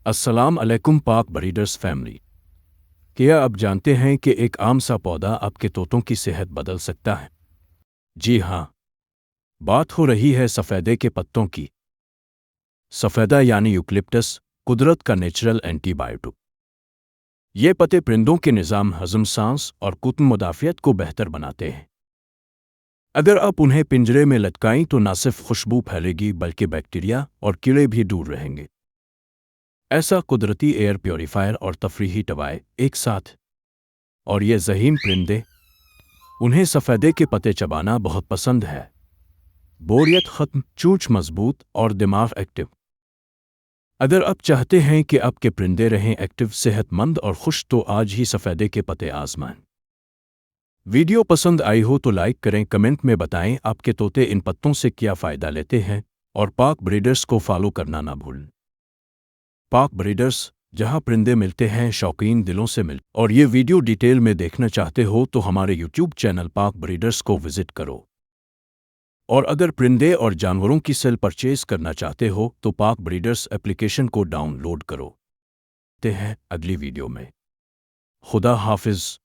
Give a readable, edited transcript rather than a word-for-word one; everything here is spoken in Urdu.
السلام علیکم پاک بریڈرز فیملی۔ کیا آپ جانتے ہیں کہ ایک عام سا پودا آپ کے طوطوں کی صحت بدل سکتا ہے؟ جی ہاں، بات ہو رہی ہے سفیدے کے پتوں کی۔ سفیدہ یعنی یوکلپٹس قدرت کا نیچرل اینٹی بائیوٹک۔ یہ پتے پرندوں کے نظام ہضم، سانس اور قطن مدافعت کو بہتر بناتے ہیں۔ اگر آپ انہیں پنجرے میں لٹکائیں تو نہ صرف خوشبو پھیلے گی بلکہ بیکٹیریا اور کیڑے بھی دور رہیں گے۔ ایسا قدرتی ایئر پیوریفائر اور تفریحی ٹوائے ایک ساتھ۔ اور یہ ذہین پرندے، انہیں سفیدے کے پتے چبانا بہت پسند ہے۔ بوریت ختم، چونچ مضبوط اور دماغ ایکٹیو۔ اگر آپ چاہتے ہیں کہ آپ کے پرندے رہیں ایکٹیو، صحت مند اور خوش تو آج ہی سفیدے کے پتے آزمائیں۔ ویڈیو پسند آئی ہو تو لائک کریں، کمنٹ میں بتائیں آپ کے طوطے ان پتوں سے کیا فائدہ لیتے ہیں، اور پاک بریڈرز کو فالو کرنا نہ بھولیں۔ پاک بریڈرز، جہاں پرندے ملتے ہیں شوقین دلوں سے مل۔ اور یہ ویڈیو ڈیٹیل میں دیکھنا چاہتے ہو تو ہمارے یوٹیوب چینل پاک بریڈرز کو وزٹ کرو۔ اور اگر پرندے اور جانوروں کی سیل پرچیز کرنا چاہتے ہو تو پاک بریڈرز اپلیکیشن کو ڈاؤن لوڈ کرو۔ تے ہیں اگلی ویڈیو میں۔ خدا حافظ۔